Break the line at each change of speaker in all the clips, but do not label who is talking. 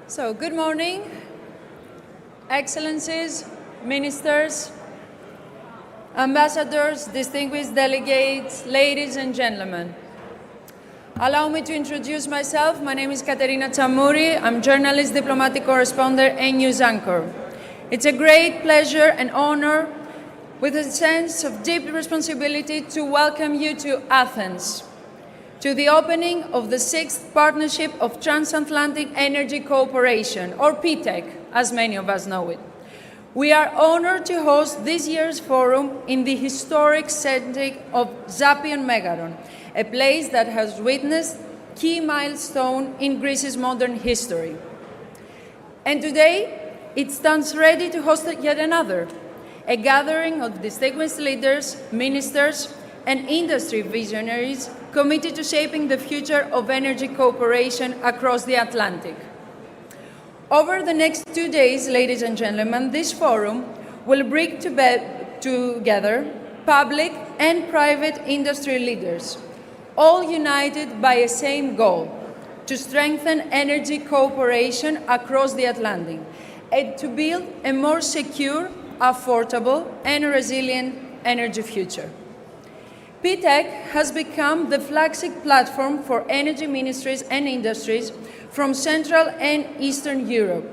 So, good morning, Excellencies, Ministers, Ambassadors, distinguished delegates, ladies and gentlemen. Allow me to introduce myself. My name is Katerina Tsamouri. I'm journalist, diplomatic correspondent, and news anchor. It's a great pleasure and honor, with a sense of deep responsibility, to welcome you to Athens, to the opening of the 6th Partnership of Transatlantic Energy Cooperation, or P-TEC, as many of us know it. We are honored to host this year's forum in the historic setting of Zapion Megaron, a place that has witnessed key milestone in Greece's modern history. And today, it stands ready to host yet another, a gathering of distinguished leaders, ministers, and industry visionaries committed to shaping the future of energy cooperation across the Atlantic. Over the next 2 days, ladies and gentlemen, this forum will bring together public and private industry leaders, all united by a same goal: to strengthen energy cooperation across the Atlantic and to build a more secure, affordable, and resilient energy future. P-TEC has become the flagship platform for energy ministries and industries from Central and Eastern Europe,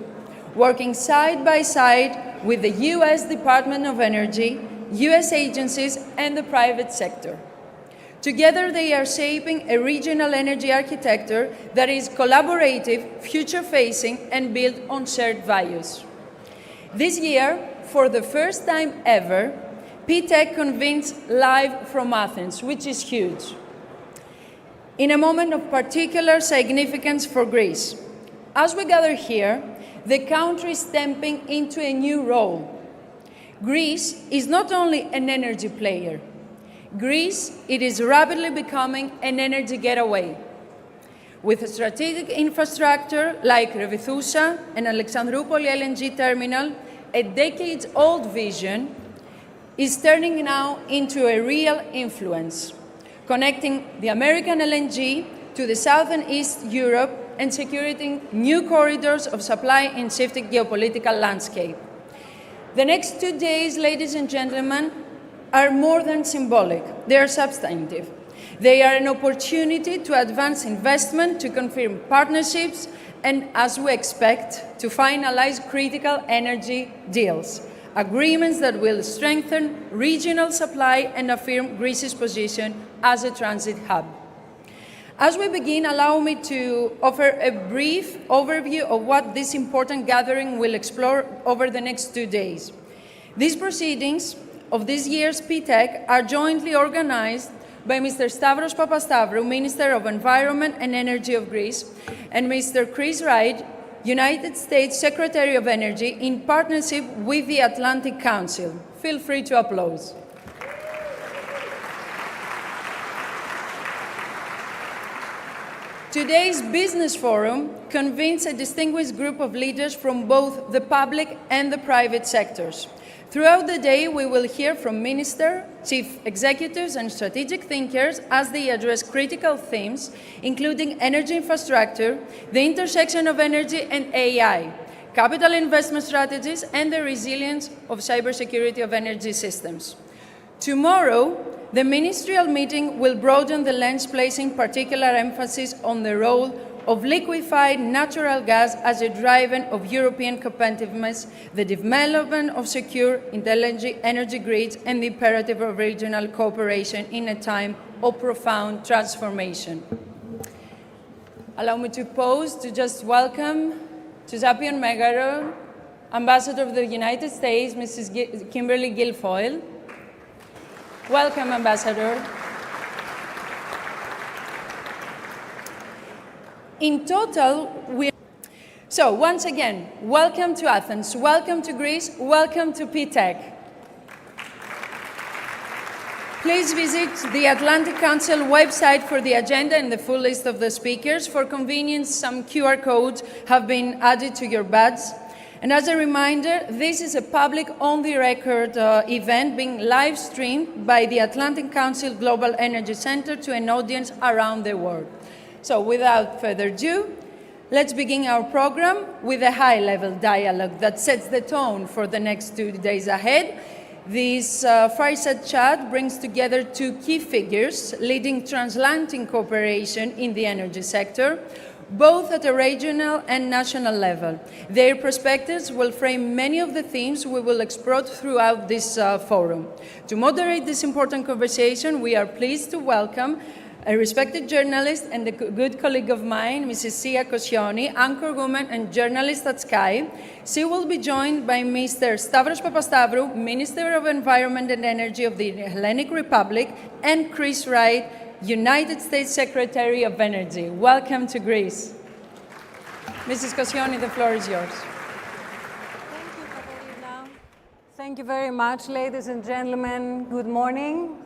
working side by side with the US Department of Energy, US agencies, and the private sector. Together, they are shaping a regional energy architecture that is collaborative, future-facing, and built on shared values. This year, for the first time ever, P-TEC convenes live from Athens, which is huge. In a moment of particular significance for Greece, as we gather here, the country is stepping into a new role. Greece is not only an energy player. Greece, it is rapidly becoming an energy getaway. With a strategic infrastructure like Revithoussa and Alexandroupoli LNG terminal, a decades-old vision is turning now into a real influence, connecting the American LNG to the South and East Europe and securing new corridors of supply in shifting geopolitical landscape. The next 2 days, ladies and gentlemen, are more than symbolic. They are substantive. They are an opportunity to advance investment, to confirm partnerships, and, as we expect, to finalize critical energy deals, agreements that will strengthen regional supply and affirm Greece's position as a transit hub. As we begin, allow me to offer a brief overview of what this important gathering will explore over the next 2 days. These proceedings of this year's P-TEC are jointly organized by Mr. Stavros Papastavrou, Minister of Environment and Energy of Greece, and Mr. Chris Wright, United States Secretary of Energy, in partnership with the Atlantic Council. Feel free to applaud. Today's business forum convenes a distinguished group of leaders from both the public and the private sectors. Throughout the day, we will hear from ministers, chief executives, and strategic thinkers as they address critical themes, including energy infrastructure, the intersection of energy and AI, capital investment strategies, and the resilience of cybersecurity of energy systems. Tomorrow, the ministerial meeting will broaden the lens, placing particular emphasis on the role of liquefied natural gas as a driver of European competitiveness, the development of secure, intelligent energy grids, and the imperative of regional cooperation in a time of profound transformation. Allow me to pause to just welcome to Zapion Megaron, Ambassador of the United States, Mrs. Kimberly Guilfoyle. Welcome, Ambassador. In total, So once again, welcome to Athens, welcome to Greece, welcome to P-TEC. Please visit the Atlantic Council website for the agenda and the full list of the speakers. For convenience, some QR codes have been added to your badge. And as a reminder, this is a public on-the-record event being live-streamed by the Atlantic Council Global Energy Center to an audience around the world. So without further ado, Let's begin our program with a high-level dialogue that sets the tone for the next 2 days ahead. This fireside chat brings together two key figures leading transatlantic cooperation in the energy sector, both at a regional and national level. Their perspectives will frame many of the themes we will explore throughout this forum. To moderate this important conversation, we are pleased to welcome a respected journalist and a good colleague of mine, Mrs. Sia Kosioni, anchorwoman and journalist at Sky. She will be joined by Mr. Stavros Papastavrou, Minister of Environment and Energy of the Hellenic Republic, and Chris Wright, United States Secretary of Energy. Welcome to Greece. Mrs. Kosioni, the floor is yours.
Thank you, Katerina. Thank you very much, ladies and gentlemen. Good morning.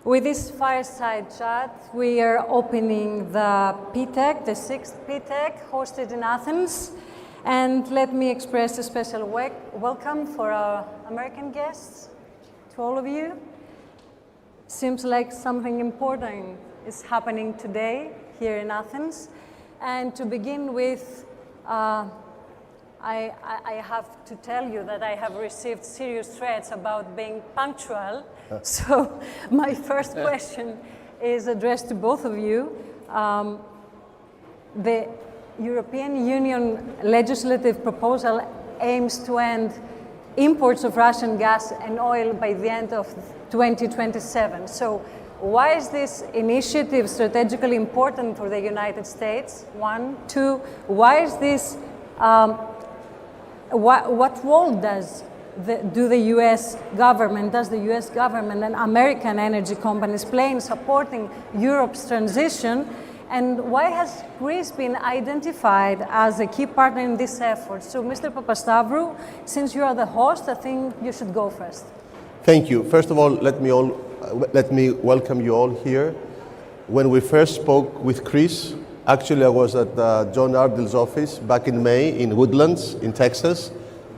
With this fireside chat, we are opening the P-TEC, the 6th P-TEC, hosted in Athens. And let me express a special welcome for our American guests, to all of you. Seems like something important is happening today here in Athens. And to begin with, I have to tell you that I have received serious threats about being punctual. So my first question is addressed to both of you. The European Union legislative proposal aims to end imports of Russian gas and oil by the end of 2027. So why is this initiative strategically important for the United States? One. Two, why is this, what role does the US government and American energy companies play in supporting Europe's transition? And why has Greece been identified as a key partner in this effort? So, Mr. Papastavrou, since you are the host, I think you should go first.
Thank you. First of all, let me welcome you all here. When we first spoke with Chris, actually I was at John Ardill's office back in May in Woodlands in Texas,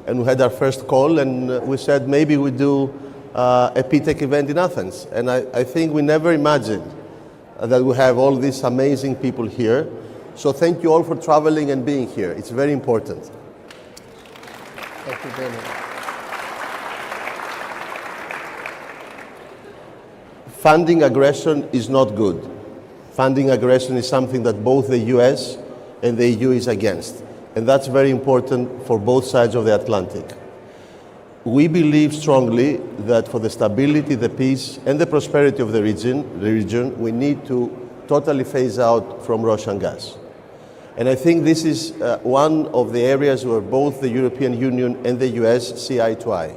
and we had our first call, and we said maybe we do a P-TEC event in Athens. And I think we never imagined that we have all these amazing people here. So thank you all for traveling and being here. It's very important. Thank you very much. Funding aggression is not good. Funding aggression is something that both the US and the EU is against. And that's very important for both sides of the Atlantic. We believe strongly that for the stability, the peace, and the prosperity of the region, we need to totally phase out from Russian gas. And I think this is one of the areas where both the European Union and the US see eye to eye.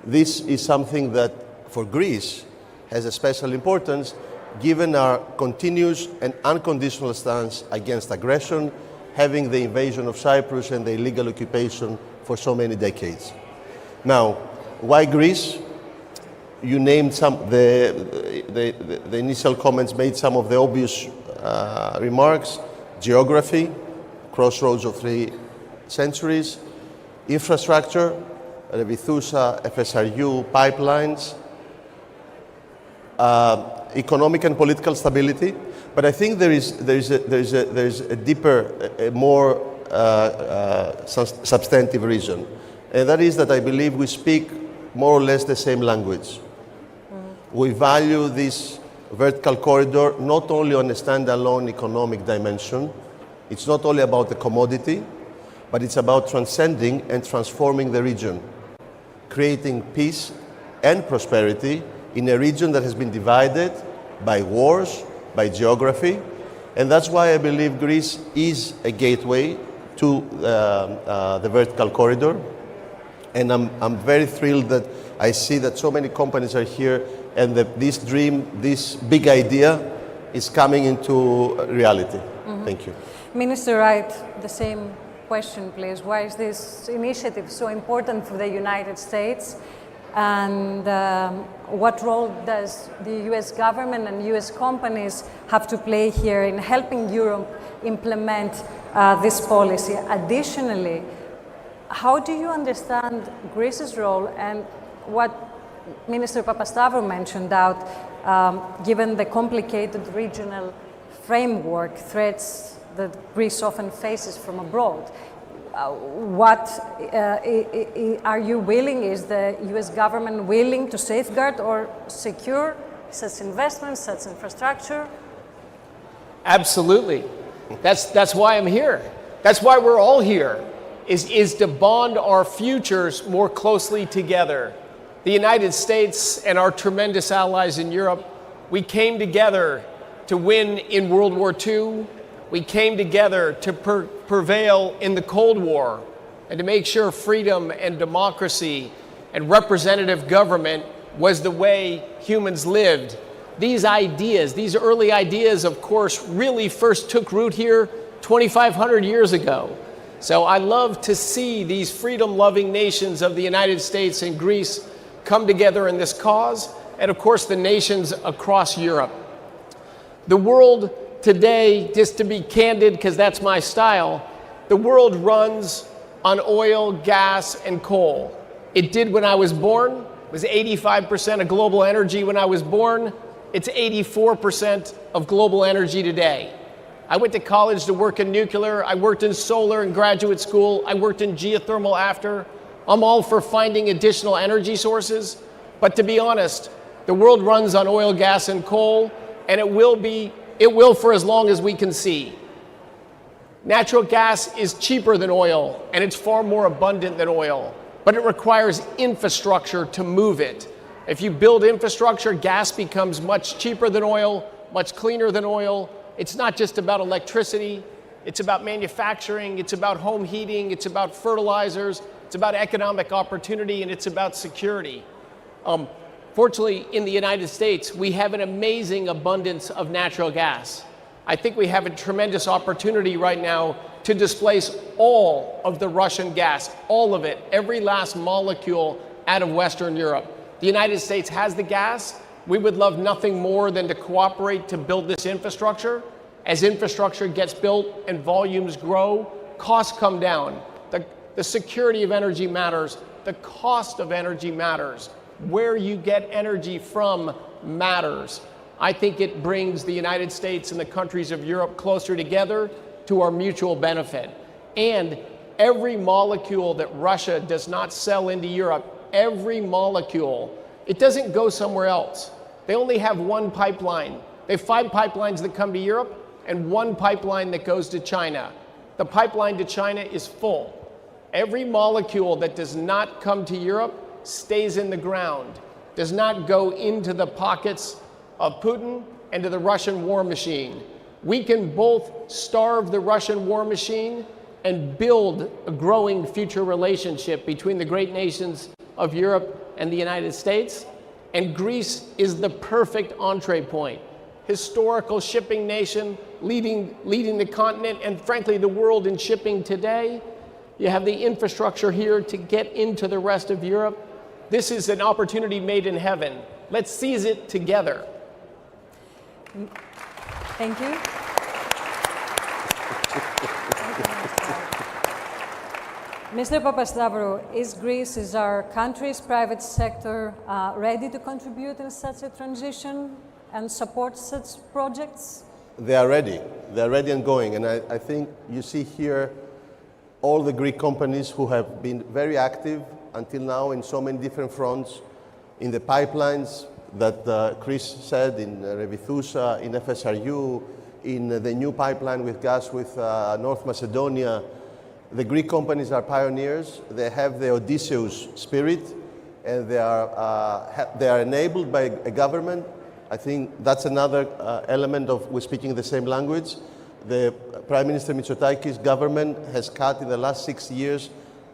This is something that, for Greece, has a special importance, given our continuous and unconditional stance against aggression, having the invasion of Cyprus and the illegal occupation for so many decades. Now, why Greece? You named some, the initial comments made some of the obvious remarks. Geography, crossroads of 3 centuries. Infrastructure, Revithousa, FSRU, pipelines. Economic and political stability. But I think there is a deeper, a more substantive reason. And that is that I believe we speak more or less the same language. We value this vertical corridor not only on a standalone economic dimension. It's not only about the commodity, but it's about transcending and transforming the region, creating peace and prosperity in a region that has been divided by wars, by geography. And that's why I believe Greece is a gateway to the vertical corridor. And I'm very thrilled that I see that so many companies are here and that this dream, this big idea is coming into reality. Mm-hmm. Thank you.
Minister Wright, the same question, please. Why is this initiative so important for the United States? And what role does the US government and US companies have to play here in helping Europe implement this policy? Additionally, how do you understand Greece's role and what Minister Papastavrou mentioned out, given the complicated regional framework, threats that Greece often faces from abroad. What are you willing, is the US government willing to safeguard or secure such investments, such infrastructure?
Absolutely. That's why I'm here. That's why we're all here, is to bond our futures more closely together. The United States and our tremendous allies in Europe, we came together to win in World War II. We came together to prevail in the Cold War and to make sure freedom and democracy and representative government was the way humans lived. These ideas, these early ideas, of course, really first took root here 2,500 years ago. So I love to see these freedom-loving nations of the United States and Greece come together in this cause, and of course the nations across Europe. The world today, just to be candid, because that's my style, the world runs on oil, gas, and coal. It did when I was born. It was 85% of global energy when I was born. It's 84% of global energy today. I went to college to work in nuclear. I worked in solar in graduate school. I worked in geothermal after. I'm all for finding additional energy sources. But to be honest, the world runs on oil, gas, and coal, and it will for as long as we can see. Natural gas is cheaper than oil, and it's far more abundant than oil, but it requires infrastructure to move it. If you build infrastructure, gas becomes much cheaper than oil, much cleaner than oil. It's not just about electricity, it's about manufacturing, it's about home heating, it's about fertilizers, it's about economic opportunity, and it's about security. Fortunately, in the United States, we have an amazing abundance of natural gas. I think we have a tremendous opportunity right now to displace all of the Russian gas, all of it, every last molecule out of Western Europe. The United States has the gas. We would love nothing more than to cooperate to build this infrastructure. As infrastructure gets built and volumes grow, costs come down. The security of energy matters. The cost of energy matters. Where you get energy from matters. I think it brings the United States and the countries of Europe closer together to our mutual benefit. And every molecule that Russia does not sell into Europe, every molecule, it doesn't go somewhere else. They only have one pipeline. They have 5 pipelines that come to Europe and 1 pipeline that goes to China. The pipeline to China is full. Every molecule that does not come to Europe stays in the ground, does not go into the pockets of Putin and to the Russian war machine. We can both starve the Russian war machine and build a growing future relationship between the great nations of Europe and the United States. And Greece is the perfect entree point. Historical shipping nation, leading the continent and frankly the world in shipping today. You have the infrastructure here to get into the rest of Europe. This is an opportunity made in heaven. Let's seize it together.
Thank you. Mr. Papastavro, is Greece, is our country's private sector ready to contribute in such a transition and support such projects?
They are ready. They are ready and going. And I think you see here all the Greek companies who have been very active until now in so many different fronts, in the pipelines that Chris said, in Revithousa, in FSRU, in the new pipeline with gas with North Macedonia. The Greek companies are pioneers. They have the Odysseus spirit, and they are enabled by a government. I think that's another element of we're speaking the same language. The Prime Minister Mitsotakis' government has cut in the last 6 years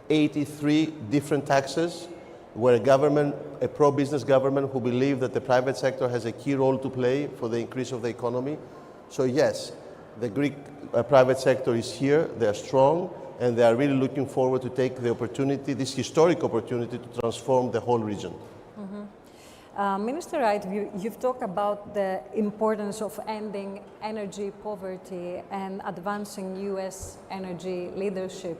83 different taxes. We're a pro-business government who believe that the private sector has a key role to play for the increase of the economy. So yes, the Greek private sector is here, they are strong, and they are really looking forward to take the opportunity, this historic opportunity, to transform the whole region.
Minister Wright, you've talked about the importance of ending energy poverty and advancing U.S. energy leadership.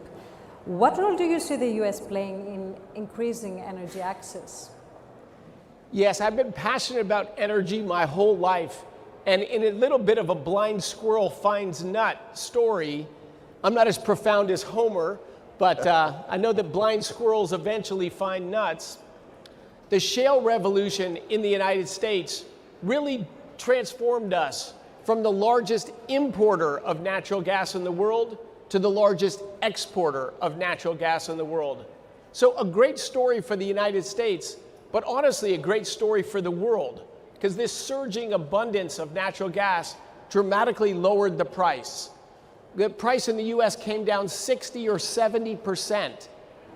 What role do you see the U.S. playing in increasing energy access?
Yes, I've been passionate about energy my whole life, And in a little bit of a blind squirrel finds nut story, I'm not as profound as Homer, but I know that blind squirrels eventually find nuts. The shale revolution in the United States really transformed us from the largest importer of natural gas in the world to the largest exporter of natural gas in the world. So a great story for the United States, but honestly a great story for the world, because this surging abundance of natural gas dramatically lowered the price. The price in the US came down 60 or 70%.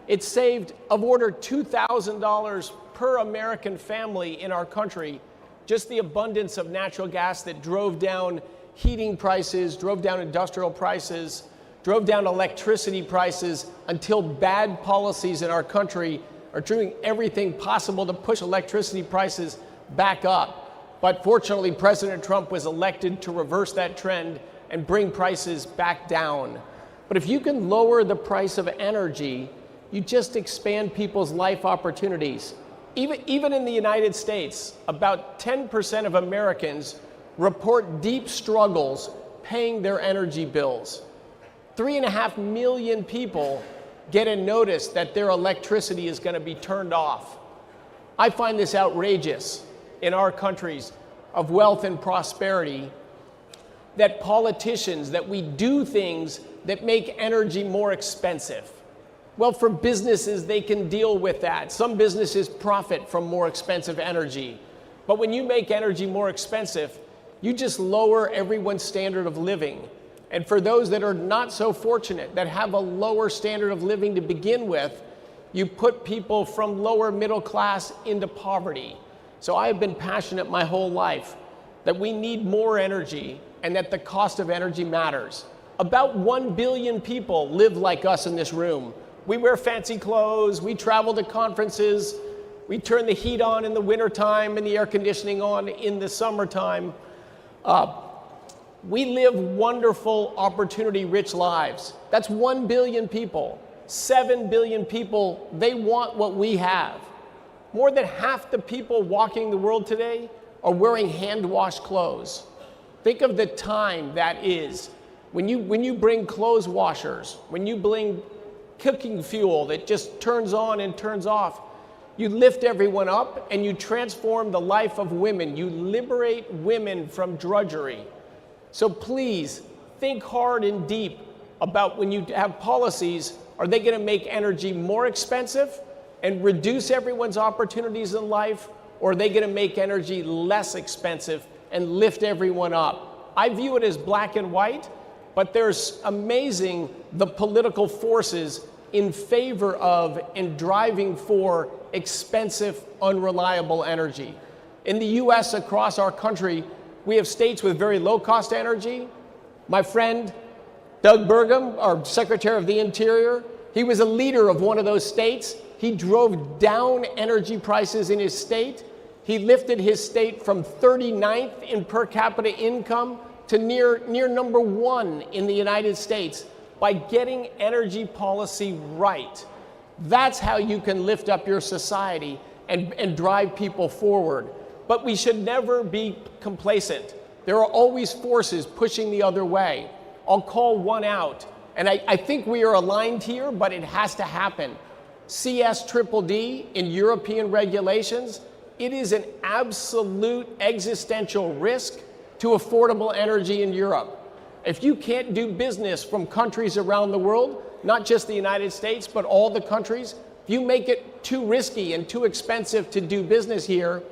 It saved of order $2,000 per American family in our country, just the abundance of natural gas that drove down heating prices, drove down industrial prices, drove down electricity prices, until bad policies in our country are doing everything possible to push electricity prices back up. But fortunately, President Trump was elected to reverse that trend and bring prices back down. But if you can lower the price of energy, you just expand people's life opportunities. Even in the United States, about 10% of Americans report deep struggles paying their energy bills. 3.5 million people get a notice that their electricity is going to be turned off. I find this outrageous in our countries of wealth and prosperity, that politicians, that we do things that make energy more expensive. Well, for businesses, they can deal with that. Some businesses profit from more expensive energy. But when you make energy more expensive, you just lower everyone's standard of living. And for those that are not so fortunate, that have a lower standard of living to begin with, you put people from lower middle class into poverty. So I have been passionate my whole life that we need more energy and that the cost of energy matters. About 1 billion people live like us in this room. We wear fancy clothes, we travel to conferences, we turn the heat on in the wintertime and the air conditioning on in the summertime. We live wonderful, opportunity-rich lives. That's 1 billion people. 7 billion people, they want what we have. More than half the people walking the world today are wearing hand-washed clothes. Think of the time that is. When you bring clothes washers, when you bring cooking fuel that just turns on and turns off, you lift everyone up and you transform the life of women. You liberate women from drudgery. So please, think hard and deep about when you have policies, are they going to make energy more expensive and reduce everyone's opportunities in life, or are they going to make energy less expensive and lift everyone up? I view it as black and white, but there's amazing the political forces in favor of and driving for expensive, unreliable energy. In the US, across our country, we have states with very low-cost energy. My friend, Doug Burgum, our Secretary of the Interior, he was a leader of one of those states. He drove down energy prices in his state. He lifted his state from 39th in per capita income to near number 1 in the United States by getting energy policy right. That's how you can lift up your society and drive people forward. But we should never be complacent. There are always forces pushing the other way. I'll call one out, and I think we are aligned here, but it has to happen. CSDD in European regulations, it is an absolute existential risk to affordable energy in Europe. If you can't do business from countries around the world, not just the United States, but all the countries, if you make it too risky and too expensive to do business here,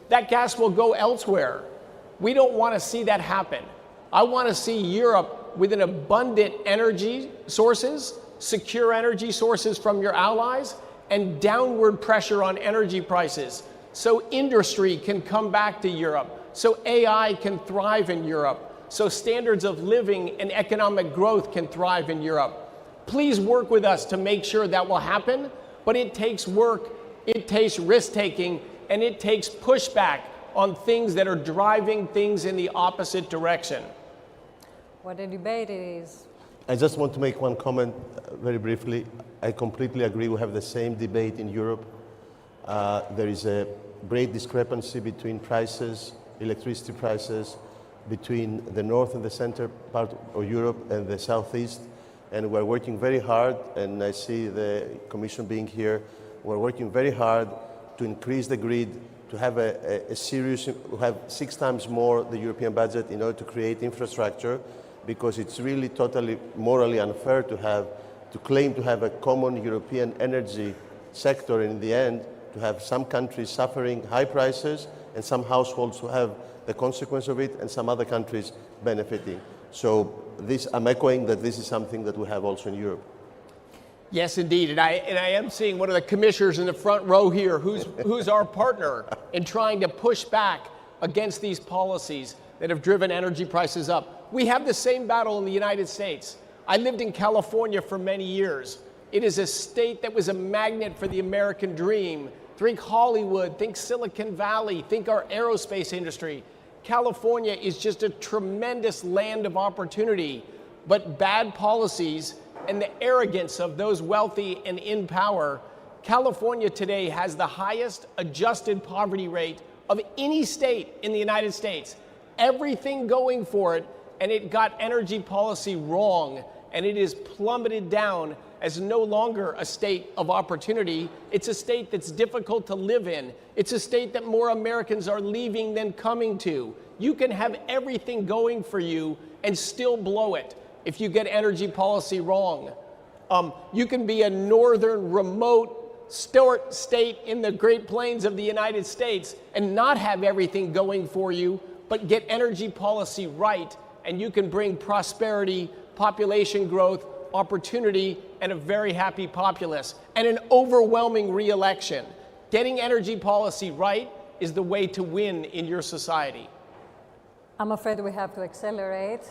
that gas will go elsewhere. We don't want to see that happen. I want to see Europe with an abundant energy sources, secure energy sources from your allies, and downward pressure on energy prices so industry can come back to Europe, so AI can thrive in Europe, so standards of living and economic growth can thrive in Europe. Please work with us to make sure that will happen, but it takes work, it takes risk-taking, and it takes pushback on things that are driving things in the opposite direction.
What a debate it is.
I just want to make one comment very briefly. I completely agree. We have the same debate in Europe. There is a great discrepancy between prices, electricity prices, between the north and the center part of Europe and the southeast. And we're working very hard, and I see the Commission being here. We're working very hard to increase the grid, to have have 6 times more the European budget in order to create infrastructure, because it's really totally morally unfair to claim to have a common European energy sector, and in the end, to have some countries suffering high prices and some households who have the consequence of it and some other countries benefiting. So I'm echoing that this is something that we have also in Europe.
Yes, indeed. And I am seeing one of the commissioners in the front row here who's our partner in trying to push back against these policies that have driven energy prices up. We have the same battle in the United States. I lived in California for many years. It is a state that was a magnet for the American dream. Think Hollywood, think Silicon Valley, think our aerospace industry. California is just a tremendous land of opportunity, but bad policies and the arrogance of those wealthy and in power. California today has the highest adjusted poverty rate of any state in the United States. Everything going for it, and it got energy policy wrong, and it is plummeted down as no longer a state of opportunity. It's a state that's difficult to live in. It's a state that more Americans are leaving than coming to. You can have everything going for you and still blow it if you get energy policy wrong. You can be a northern remote state in the Great Plains of the United States and not have everything going for you, but get energy policy right, and you can bring prosperity, population growth, opportunity, and a very happy populace, and an overwhelming re-election. Getting energy policy right is the way to win in your society.
I'm afraid we have to accelerate.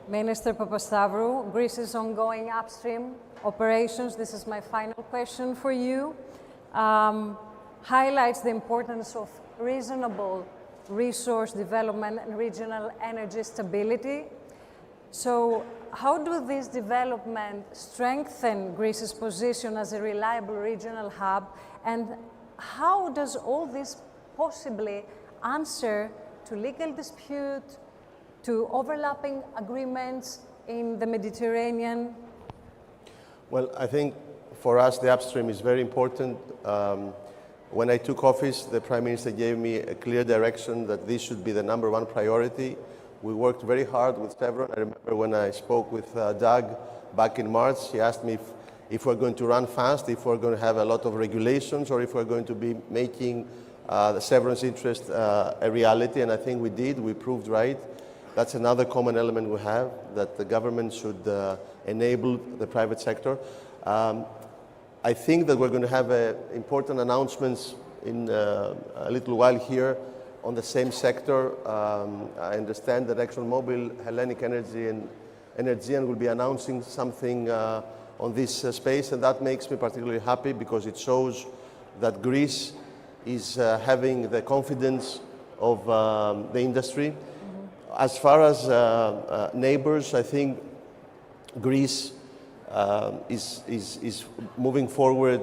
Minister Papastavru, Greece's ongoing upstream operations, this is my final question for you, highlights the importance of reasonable resource development and regional energy stability. So how do these developments strengthen Greece's position as a reliable regional hub, and how does all this possibly answer to legal dispute, to overlapping agreements in the Mediterranean?
Well, I think for us the upstream is very important. When I took office, the Prime Minister gave me a clear direction that this should be the #1 priority. We worked very hard with Chevron. I remember when I spoke with Doug back in March, he asked me if we're going to run fast, if we're going to have a lot of regulations, or if we're going to be making the Chevron's interest a reality, and I think we did. We proved right. That's another common element we have, that the government should enable the private sector. I think that we're going to have important announcements in a little while here on the same sector. I understand that ExxonMobil, Hellenic Energy, and Energean will be announcing something on this space, and that makes me particularly happy because it shows that Greece is having the confidence of the industry. As far as neighbors, I think Greece is moving forward.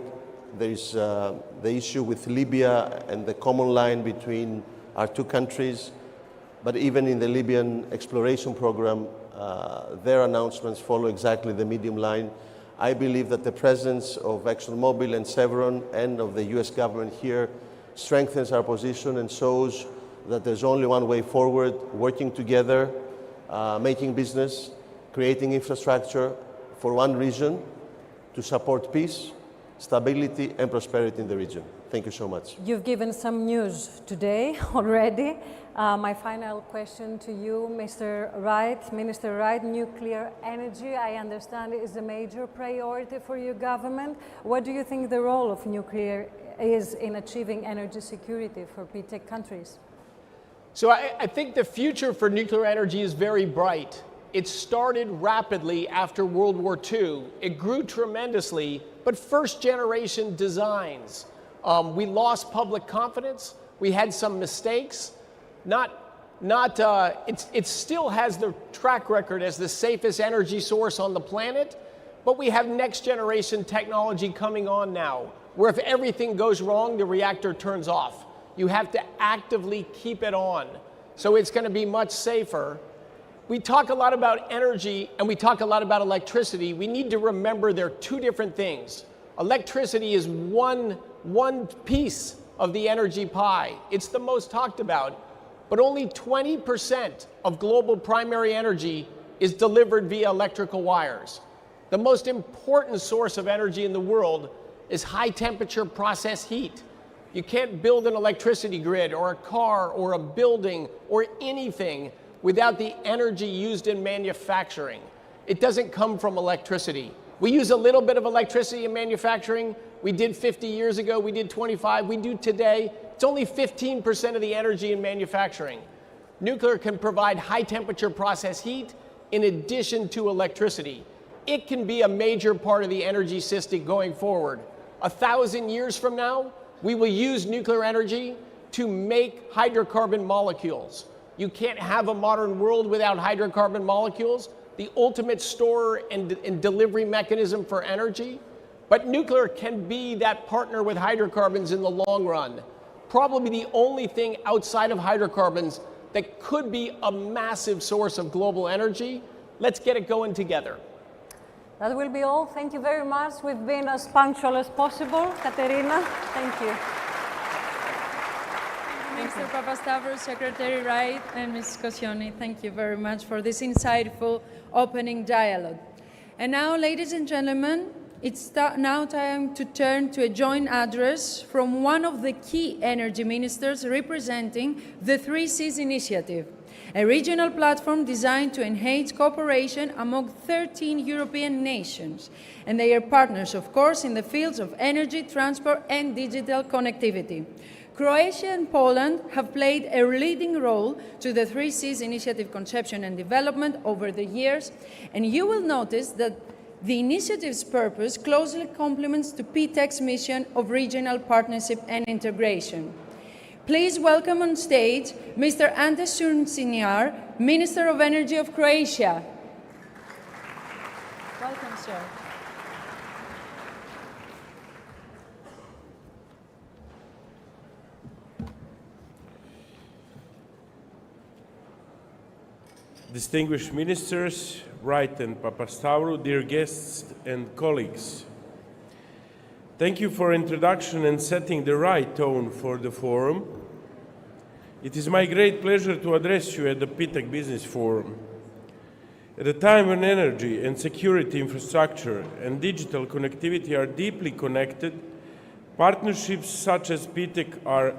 There is the issue with Libya and the common line between our two countries, but even in the Libyan exploration program, their announcements follow exactly the medium line. I believe that the presence of ExxonMobil and Chevron and of the US government here strengthens our position and shows that there's only one way forward: working together, making business, creating infrastructure for one region to support peace, stability, and prosperity in the region. Thank you so much.
You've given some news today already. My final question to you, Mr. Wright. Minister Wright, nuclear energy, I understand, is a major priority for your government. What do you think the role of nuclear is in achieving energy security for P-TEC countries?
So I think the future for nuclear energy is very bright. It started rapidly after World War II. It grew tremendously, but first-generation designs. We lost public confidence. We had some mistakes. It still has the track record as the safest energy source on the planet, but we have next-generation technology coming on now, where if everything goes wrong, the reactor turns off. You have to actively keep it on. so it's going to be much safer. We talk a lot about energy and we talk a lot about electricity. We need to remember they're two different things. Electricity is one piece of the energy pie. It's the most talked about, but only 20% of global primary energy is delivered via electrical wires. The most important source of energy in the world is high temperature process heat. You can't build an electricity grid or a car or a building or anything without the energy used in manufacturing. It doesn't come from electricity. We use a little bit of electricity in manufacturing. We did 50 years ago, we did 25, we do today. It's only 15% of the energy in manufacturing. Nuclear can provide high temperature process heat in addition to electricity. It can be a major part of the energy system going forward. 1,000 years from now, we will use nuclear energy to make hydrocarbon molecules. You can't have a modern world without hydrocarbon molecules, the ultimate store and delivery mechanism for energy. But nuclear can be that partner with hydrocarbons in the long run. Probably the only thing outside of hydrocarbons that could be a massive source of global energy. Let's get it going together.
That will be all. Thank you very much. We've been as punctual as possible. Katerina, thank you.
Mr. Papastavros, Secretary Wright, and Ms. Kosioni, thank you very much for this insightful opening dialogue. And now, ladies and gentlemen, it's now time to turn to a joint address from one of the key energy ministers representing the 3Cs initiative, a regional platform designed to enhance cooperation among 13 European nations. And they are partners, of course, in the fields of energy, transport, and digital connectivity. Croatia and Poland have played a leading role to the 3Cs initiative conception and development over the years, and you will notice that the initiative's purpose closely complements the P-TEC's mission of regional partnership and integration. Please welcome on stage Mr. Ante Surciniar, Minister of Energy of Croatia. Welcome, sir.
Distinguished ministers, Wright and Papastavro, dear guests and colleagues. Thank you for introduction and setting the right tone for the forum. It is my great pleasure to address you at the P-TEC Business Forum. At a time when energy and security infrastructure and digital connectivity are deeply connected, partnerships such as P-TEC are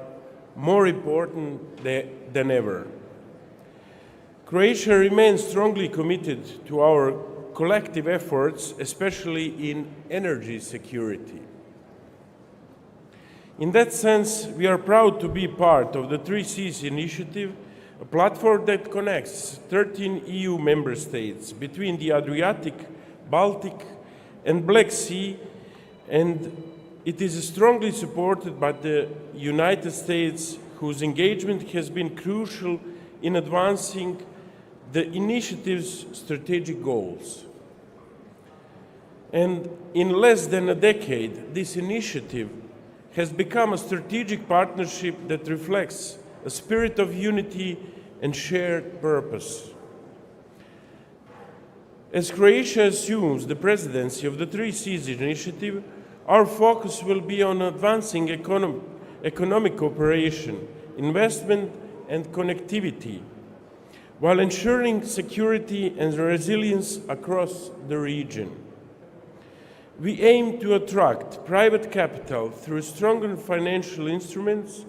more important than ever. Croatia remains strongly committed to our collective efforts, especially in energy security. In that sense, we are proud to be part of the 3Cs initiative, a platform that connects 13 EU member states between the Adriatic, Baltic, and Black Sea, and it is strongly supported by the United States, whose engagement has been crucial in advancing the initiative's strategic goals. And in less than a decade, this initiative has become a strategic partnership that reflects a spirit of unity and shared purpose. As Croatia assumes the presidency of the 3Cs initiative, our focus will be on advancing economic cooperation, investment, and connectivity, while ensuring security and resilience across the region. We aim to attract private capital through stronger financial instruments,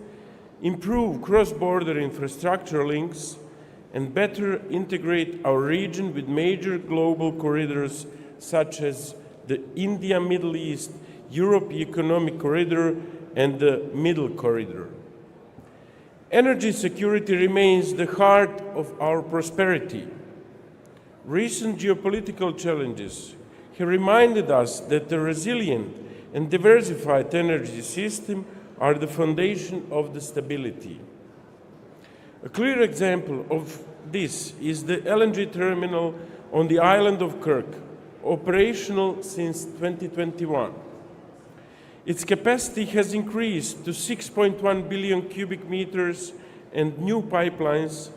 improve cross-border infrastructure links, and better integrate our region with major global corridors such as the India-Middle East, Europe Economic Corridor, and the Middle Corridor. Energy security remains the heart of our prosperity. Recent geopolitical challenges have reminded us that a resilient and diversified energy system are the foundation of the stability. A clear example of this is the LNG terminal on the island of Kirk, operational since 2021. Its capacity has increased to 6.1 billion cubic meters, and new pipelines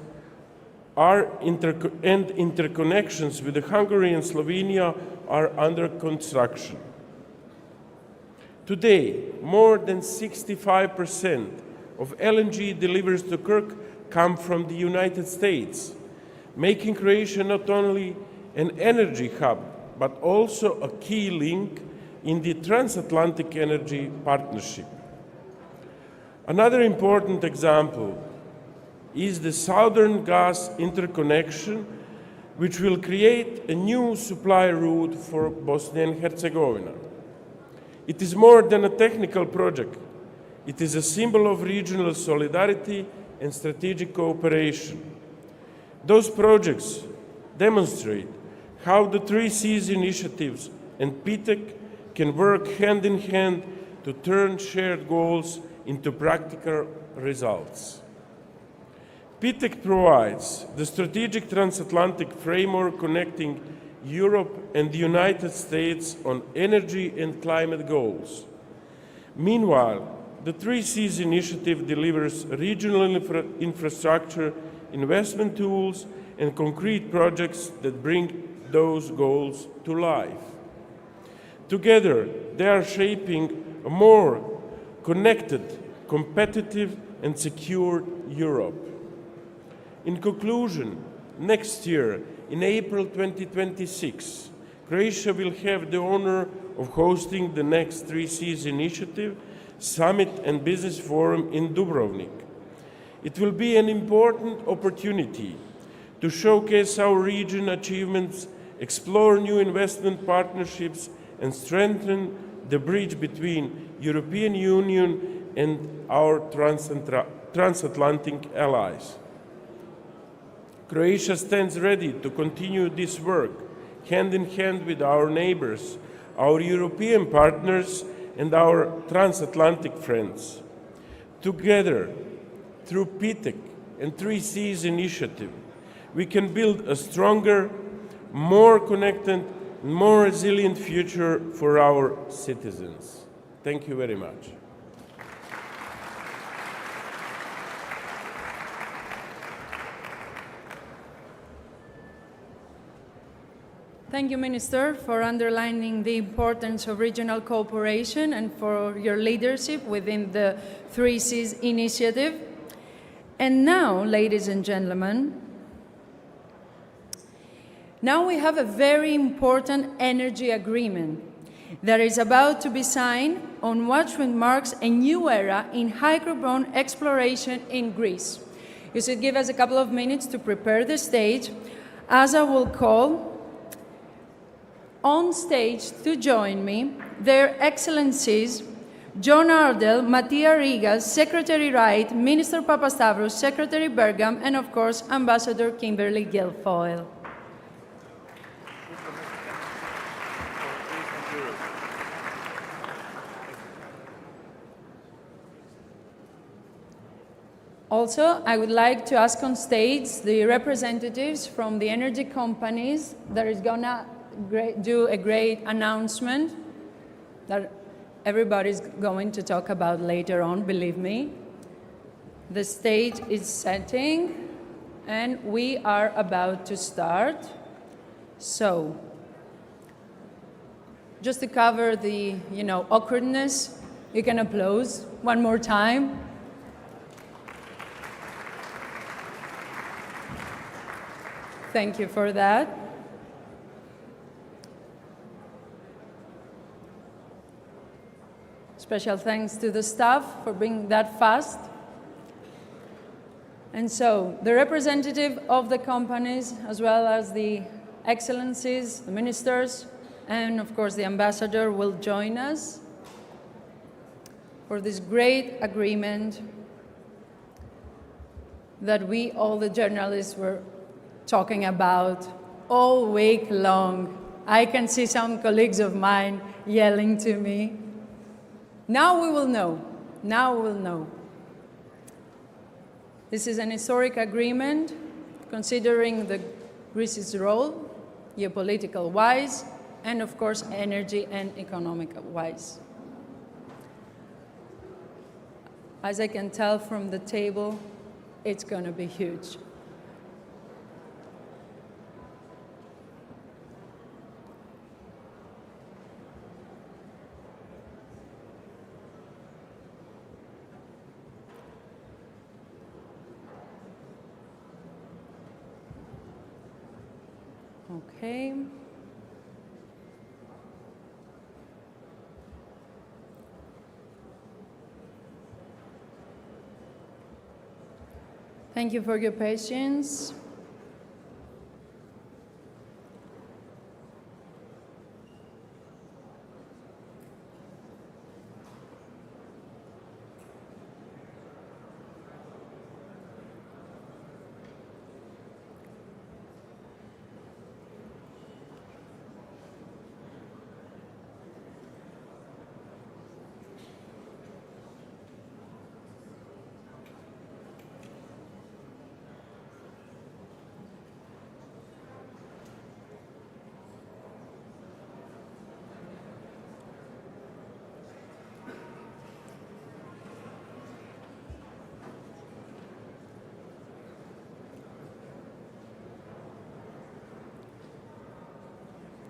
interconnections with Hungary and Slovenia are under construction. Today, more than 65% of LNG deliveries to Kirk come from the United States, making Croatia not only an energy hub, but also a key link in the transatlantic energy partnership. Another important example is the Southern Gas Interconnection, which will create a new supply route for Bosnia and Herzegovina. It is more than a technical project. It is a symbol of regional solidarity and strategic cooperation. Those projects demonstrate how the 3 Cs initiatives and P-TEC can work hand in hand to turn shared goals into practical results. P-TEC provides the strategic transatlantic framework connecting Europe and the United States on energy and climate goals. Meanwhile, the 3 Cs initiative delivers regional infrastructure, investment tools, and concrete projects that bring those goals to life. Together, they are shaping a more connected, competitive, and secure Europe. In conclusion, next year, in April 2026, Croatia will have the honor of hosting the next 3 Cs initiative Summit and Business Forum in Dubrovnik. It will be an important opportunity to showcase our region achievements, explore new investment partnerships, and strengthen the bridge between European Union and our transatlantic allies. Croatia stands ready to continue this work hand in hand with our neighbors, our European partners, and our transatlantic friends. Together, through P-TEC and 3 Cs initiative, we can build a stronger, more connected, more resilient future for our citizens. Thank you very much.
Thank you, Minister, for underlining the importance of regional cooperation and for your leadership within the 3 Cs initiative. And now, ladies and gentlemen, now we have a very important energy agreement that is about to be signed on what marks a new era in hydrocarbon exploration in Greece. You should give us a couple of minutes to prepare the stage, as I will call on stage to join me their Excellencies John Ardell, Mattia Rigas, Secretary Wright, Minister Papastavros, Secretary Bergam, and of course Ambassador Kimberly Guilfoyle. Also, I would like to ask on stage the representatives from the energy companies that is gonna do a great announcement that everybody's going to talk about later on, believe me. The stage is setting and we are about to start. So, just to cover the, awkwardness, you can applaud one more time. Thank you for that. Special thanks to the staff for being that fast. And so, the representative of the companies, as well as the excellencies, the ministers, and of course the ambassador will join us for this great agreement that we, all the journalists, were talking about all week long. I can see some colleagues of mine yelling to me. Now we will know. Now we'll know. This is an historic agreement, considering Greece's role, geopolitical-wise, and of course, energy and economic-wise. As I can tell from the table, it's going to be huge. Okay. Thank you for your patience.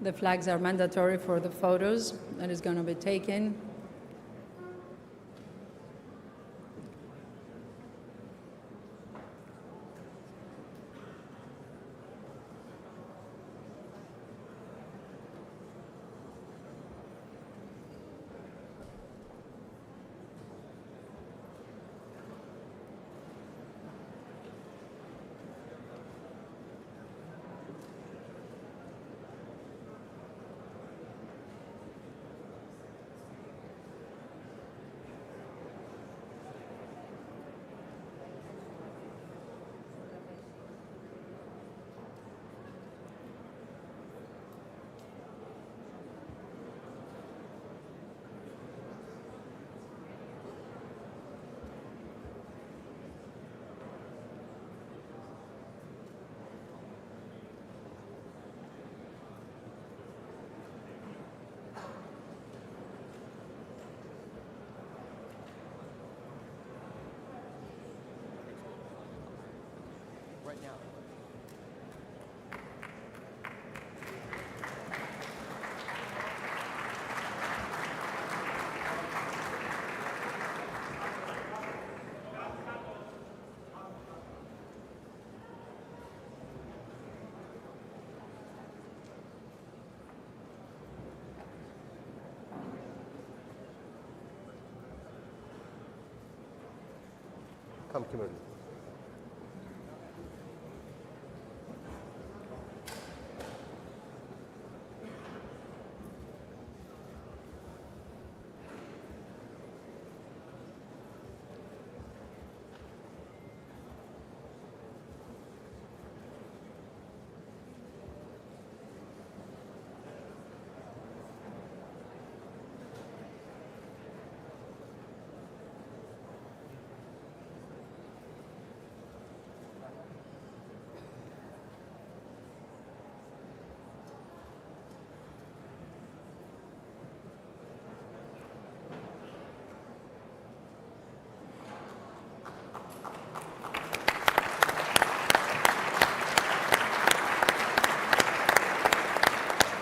The flags are mandatory for the photos that is going to be taken.
Come, Kimberly.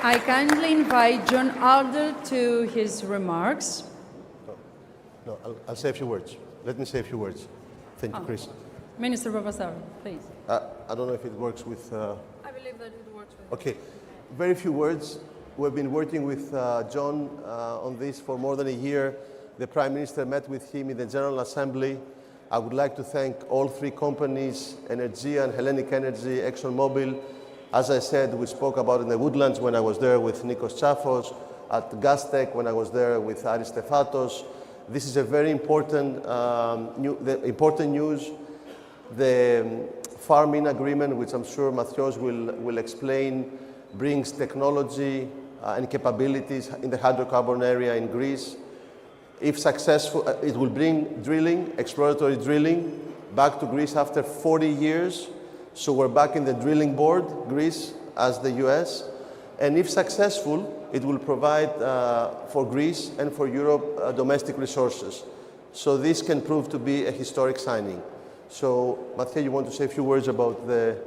I kindly invite John Alder to his remarks.
No, I'll say a few words. Let me say a few words. Thank you, Chris.
Minister Babasaro, please.
I don't know if it works with...
I believe that it works with
Okay, very few words. We've been working with John on this for more than a year. The Prime Minister met with him in the General Assembly. I would like to thank all three companies, Energia and Hellenic Energy, ExxonMobil. As I said, we spoke about in the Woodlands when I was there with Nikos Tsafos, at Gastech when I was there with Aris Stefatos. This is a very important, important news. The farm-in agreement, which I'm sure Mathios will explain, brings technology and capabilities in the hydrocarbon area in Greece. If successful, it will bring drilling, exploratory drilling, back to Greece after 40 years. So we're back in the drilling board, Greece, as the US. And if successful, it will provide for Greece and for Europe domestic resources. So this can prove to be a historic signing. So, Mathieu, you want to say a few words about the...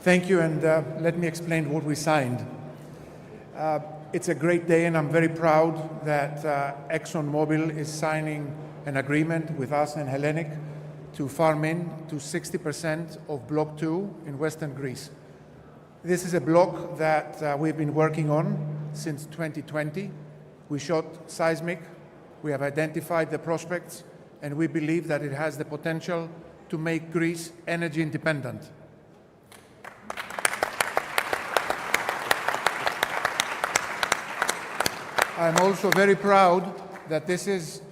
Thank you, and let me explain what we signed. It's a great day, and I'm very proud that ExxonMobil is signing an agreement with us and Hellenic to farm in to 60% of Block 2 in Western Greece. This is a block that we've been working on since 2020. We shot seismic, we have identified the prospects, and we believe that it has the potential to make Greece energy independent. I'm also very proud that this is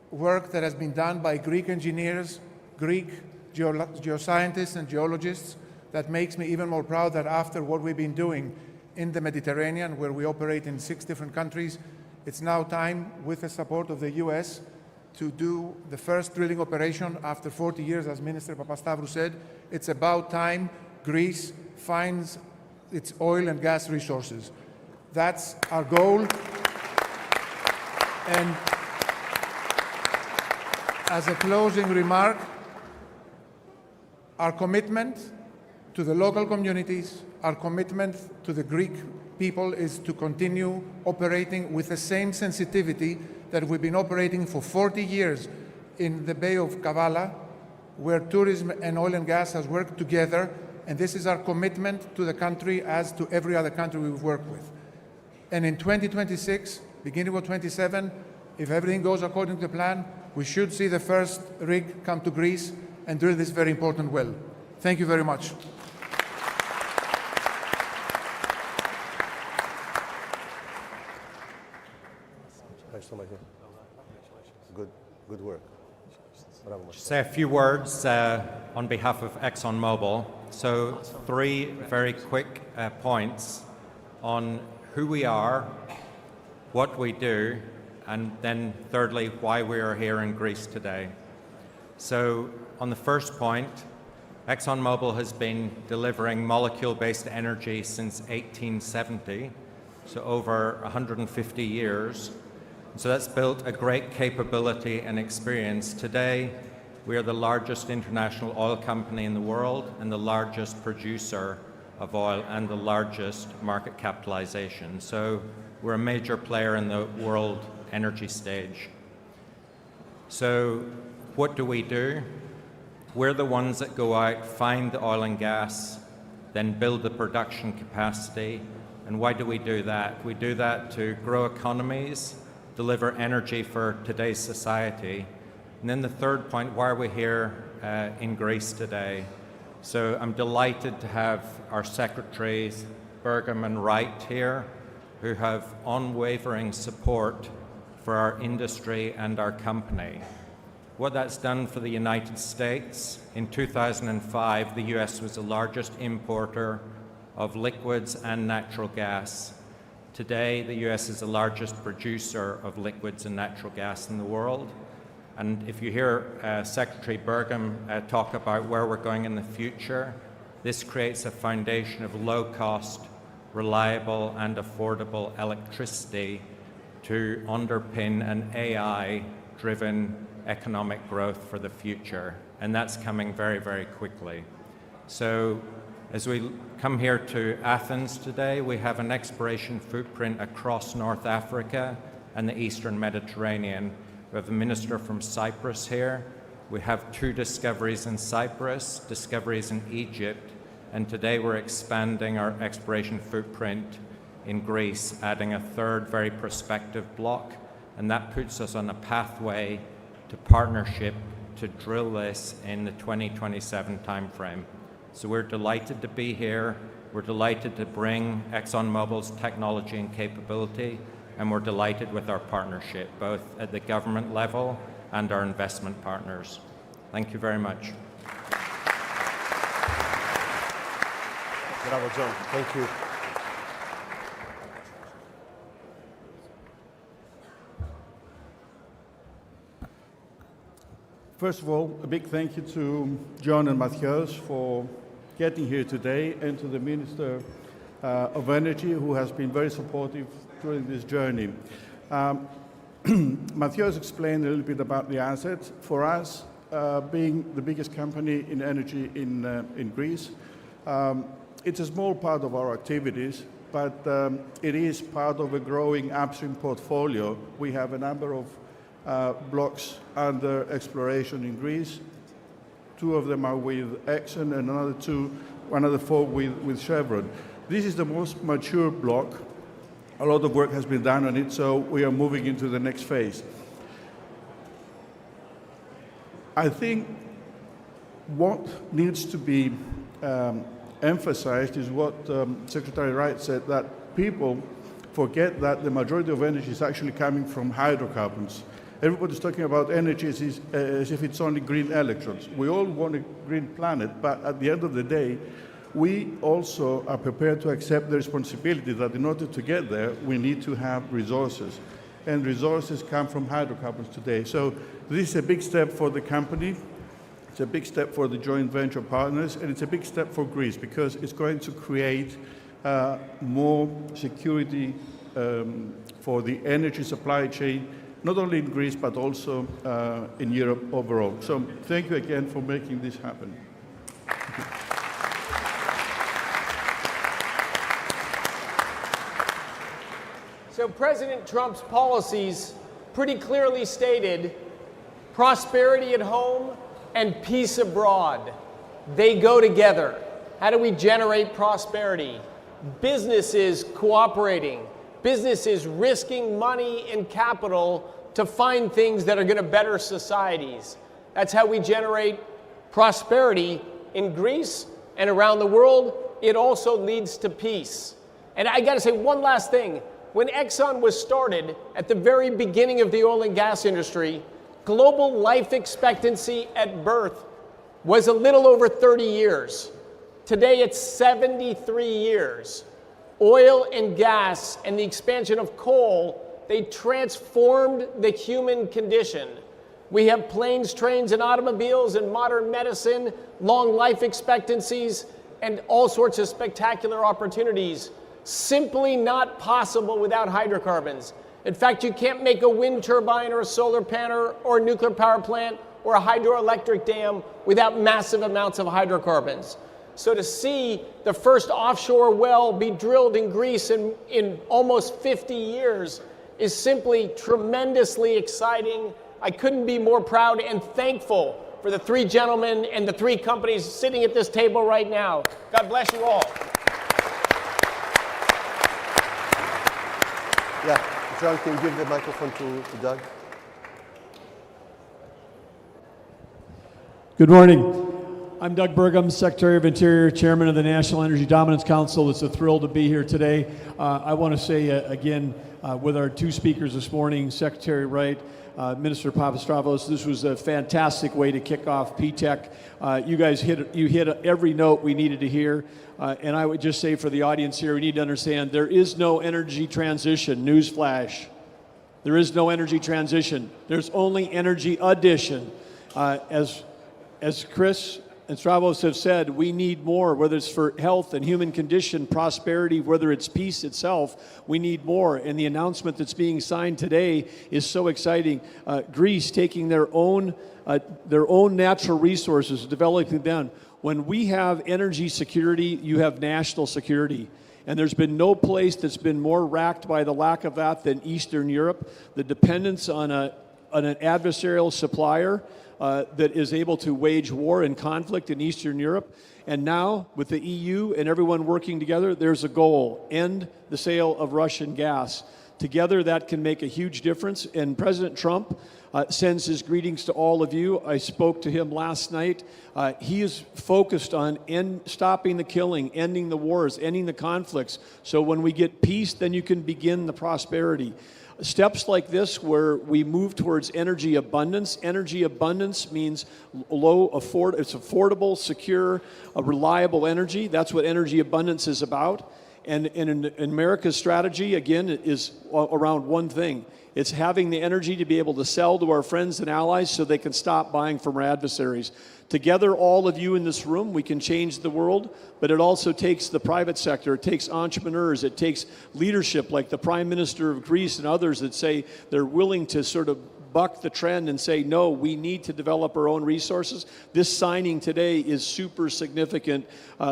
work that has been done by Greek engineers, Greek geoscientists and geologists. That makes me even more proud that after what we've been doing in the Mediterranean, where we operate in 6 different countries, it's now time, with the support of the US, to do the first drilling operation after 40 years, as Minister Papastavrou said. It's about time Greece finds its oil and gas resources. That's our goal. And as a closing remark, our commitment to the local communities, our commitment to the Greek people is to continue operating with the same sensitivity that we've been operating for 40 years in the Bay of Kavala, where tourism and oil and gas has worked together, and this is our commitment to the country as to every other country we've worked with. And in 2026, beginning of 27, if everything goes according to plan, we should see the first rig come to Greece and drill this very important well. Thank you very much.
Good work.
Just say a few words on behalf of ExxonMobil. So 3 very quick points on who we are, what we do, and then thirdly, why we are here in Greece today. So on the first point, ExxonMobil has been delivering molecule-based energy since 1870, so over 150 years. So that's built a great capability and experience. Today, we are the largest international oil company in the world and the largest producer of oil and the largest market capitalization. So we're a major player in the world energy stage. So what do? We're the ones that go out, find the oil and gas, then build the production capacity. And why do we do that? We do that to grow economies, deliver energy for today's society. And then the third point, why are we here in Greece today? So I'm delighted to have our secretaries, Bergam and Wright, here, who have unwavering support for our industry and our company. What that's done for the United States, in 2005, the US was the largest importer of liquids and natural gas. Today, the US is the largest producer of liquids and natural gas in the world. And if you hear Secretary Bergam talk about where we're going in the future, this creates a foundation of low-cost, reliable, and affordable electricity to underpin an AI-driven economic growth for the future. And that's coming very, very quickly. So as we come here to Athens today, we have an exploration footprint across North Africa and the Eastern Mediterranean. We have a minister from Cyprus here. We have 2 discoveries in Cyprus, discoveries in Egypt, and today we're expanding our exploration footprint in Greece, adding a 3rd very prospective block, and that puts us on a pathway to partnership to drill this in the 2027 timeframe. So we're delighted to be here. We're delighted to bring ExxonMobil's technology and capability, and we're delighted with our partnership, both at the government level and our investment partners. Thank you very much.
Bravo, John. Thank you.
First of all, a big thank you to John and Mathios for getting here today, and to the Minister of Energy, who has been very supportive during this journey. Mathios explained a little bit about the assets. For us, being the biggest company in energy in Greece, it's a small part of our activities, but it is part of a growing upstream portfolio. We have a number of blocks under exploration in Greece. 2 of them are with Exxon and another 4 with Chevron. This is the most mature block. A lot of work has been done on it, so we are moving into the next phase. I think what needs to be emphasized is what Secretary Wright said, that people forget that the majority of energy is actually coming from hydrocarbons. Everybody's talking about energy as if it's only green electrons. We all want a green planet, but at the end of the day, we also are prepared to accept the responsibility that in order to get there, we need to have resources. And resources come from hydrocarbons today. So this is a big step for the company. It's a big step for the joint venture partners, and it's a big step for Greece because it's going to create more security for the energy supply chain, not only in Greece, but also in Europe overall. So thank you again for making this happen.
So President Trump's policies pretty clearly stated prosperity at home and peace abroad. They go together. How do we generate prosperity? Businesses cooperating, businesses risking money and capital to find things that are going to better societies. That's how we generate prosperity in Greece and around the world. It also leads to peace. And I got to say one last thing. When Exxon was started at the very beginning of the oil and gas industry, global life expectancy at birth was a little over 30 years. Today it's 73 years. Oil and gas and the expansion of coal, they transformed the human condition. We have planes, trains, and automobiles and modern medicine, long life expectancies, and all sorts of spectacular opportunities. Simply not possible without hydrocarbons. In fact, you can't make a wind turbine or a solar panel or a nuclear power plant or a hydroelectric dam without massive amounts of hydrocarbons. So to see the first offshore well be drilled in Greece in almost 50 years is simply tremendously exciting. I couldn't be more proud and thankful for the 3 gentlemen and the 3 companies sitting at this table right now. God bless you all.
Yeah, John, can you give the microphone to Doug?
Good morning. I'm Doug Burgum, Secretary of Interior, Chairman of the National Energy Dominance Council. It's a thrill to be here today. I want to say again, with our 2 speakers this morning, Secretary Wright, Minister Papastravos, this was a fantastic way to kick off P-TEC. You guys hit every note we needed to hear. And I would just say for the audience here, we need to understand there is no energy transition. Newsflash. There is no energy transition. There's only energy addition. As Chris and Stravos have said, we need more, whether it's for health and human condition, prosperity, whether it's peace itself, we need more. And the announcement that's being signed today is so exciting. Greece taking their own natural resources, developing them. When we have energy security, you have national security. And there's been no place that's been more racked by the lack of that than Eastern Europe. The dependence on an adversarial supplier that is able to wage war and conflict in Eastern Europe. And now, with the EU and everyone working together, there's a goal: end the sale of Russian gas. Together, that can make a huge difference. And President Trump sends his greetings to all of you. I spoke to him last night. He is focused on stopping the killing, ending the wars, ending the conflicts. So when we get peace, then you can begin the prosperity. Steps like this, where we move towards energy abundance. Energy abundance means it's affordable, secure, reliable energy. That's what energy abundance is about. And in America's strategy, again, is around one thing. It's having the energy to be able to sell to our friends and allies so they can stop buying from our adversaries. Together, all of you in this room, we can change the world, but it also takes the private sector, it takes entrepreneurs, it takes leadership like the Prime Minister of Greece and others that say they're willing to sort of buck the trend and say, no, we need to develop our own resources. This signing today is super significant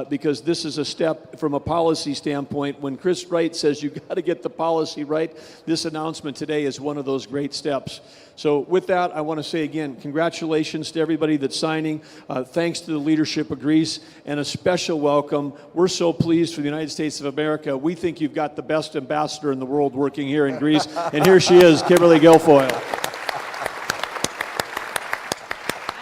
because this is a step from a policy standpoint. When Chris Wright says you got to get the policy right, this announcement today is one of those great steps. So with that, I want to say again, congratulations to everybody that's signing. Thanks to the leadership of Greece, and a special welcome. We're so pleased for the United States of America. We think you've got the best ambassador in the world working here in Greece, and here she is, Kimberly Guilfoyle.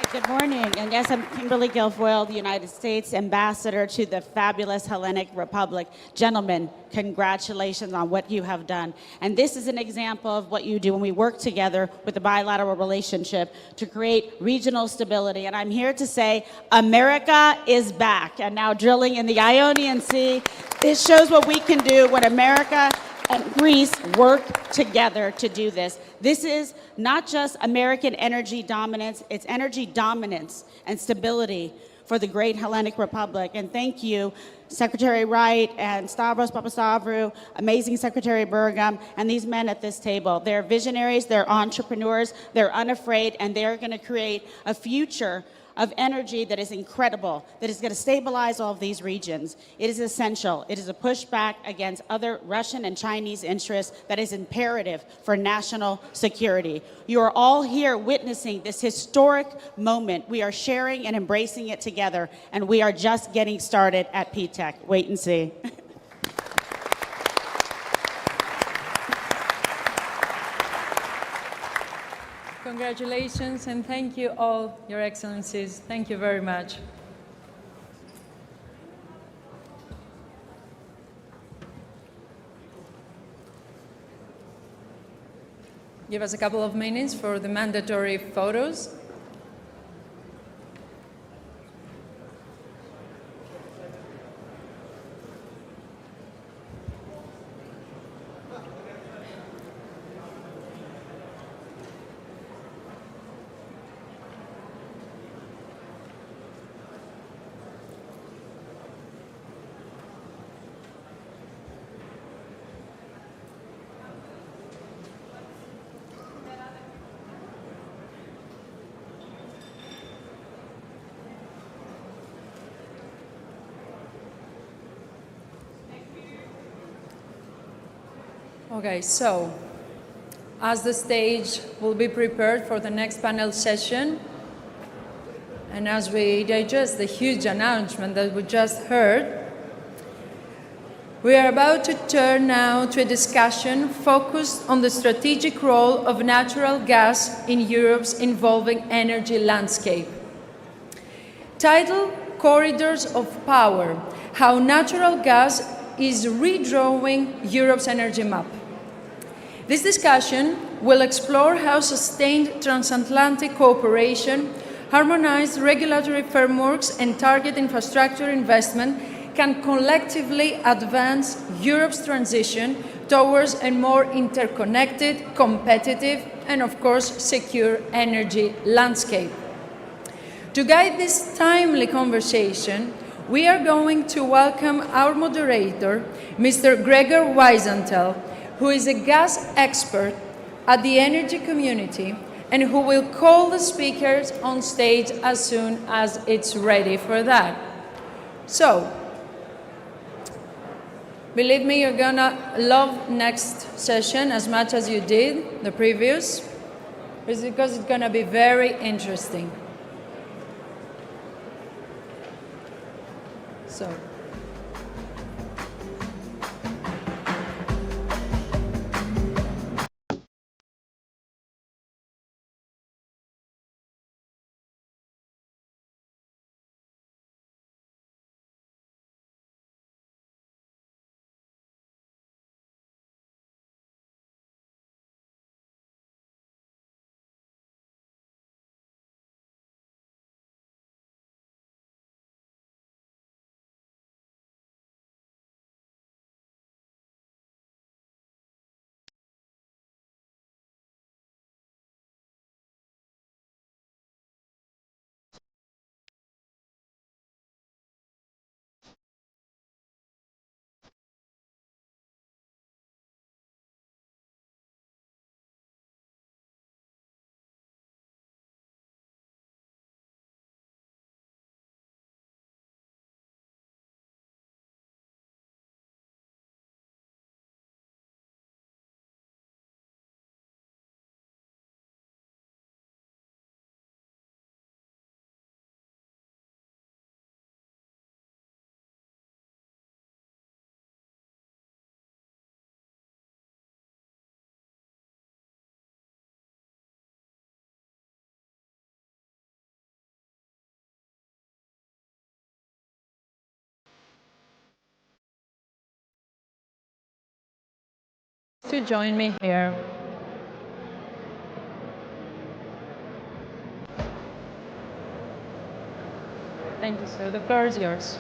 Good morning, and yes, I'm Kimberly Guilfoyle, the United States Ambassador to the fabulous Hellenic Republic. Gentlemen, congratulations on what you have done. And this is an example of what you do when we work together with a bilateral relationship to create regional stability. And I'm here to say, America is back, and now drilling in the Ionian Sea. This shows what we can do when America and Greece work together to do this. This is not just American energy dominance, it's energy dominance and stability for the great Hellenic Republic. And thank you, Secretary Wright and Stavros Papastavru, amazing Secretary Burgum, and these men at this table. They're visionaries, they're entrepreneurs, they're unafraid, and they're gonna create a future of energy that is incredible, that is going to stabilize all of these regions. It is essential. It is a pushback against other Russian and Chinese interests that is imperative for national security. You are all here witnessing this historic moment. We are sharing and embracing it together, and we are just getting started at P-TEC. Wait and see.
Congratulations, and thank you all, Your Excellencies. Thank you very much. Give us a couple of minutes for the mandatory photos. Okay, so as the stage will be prepared for the next panel session, and as we digest the huge announcement that we just heard, we are about to turn now to a discussion focused on the strategic role of natural gas in Europe's evolving energy landscape. Titled Corridors of Power: How Natural Gas is Redrawing Europe's Energy Map. This discussion will explore how sustained transatlantic cooperation, harmonized regulatory frameworks, and target infrastructure investment can collectively advance Europe's transition towards a more interconnected, competitive, and of course, secure energy landscape. To guide this timely conversation, we are going to welcome our moderator, Mr. Gregor Weisenthal, who is a gas expert at the energy community and who will call the speakers on stage as soon as it's ready for that. So, believe me, you're gonna love next session as much as you did the previous, because it's gonna be very interesting. So. to join me here. Thank you, sir. The floor is yours.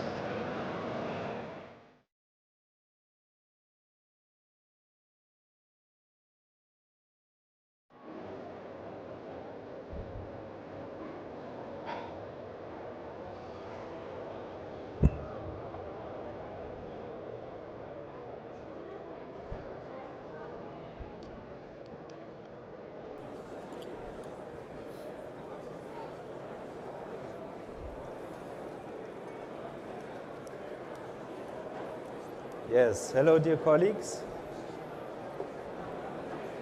Yes, hello dear colleagues.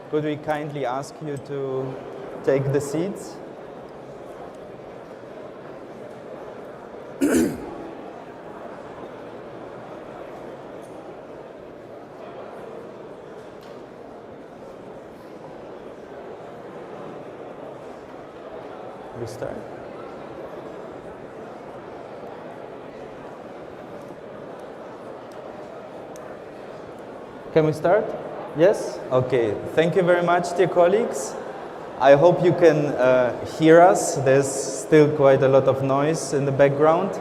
Could we kindly ask you to take the seats? We start. Can we start? Yes? Okay. Thank you very much, dear colleagues. I hope you can hear us. There's still quite a lot of noise in the background.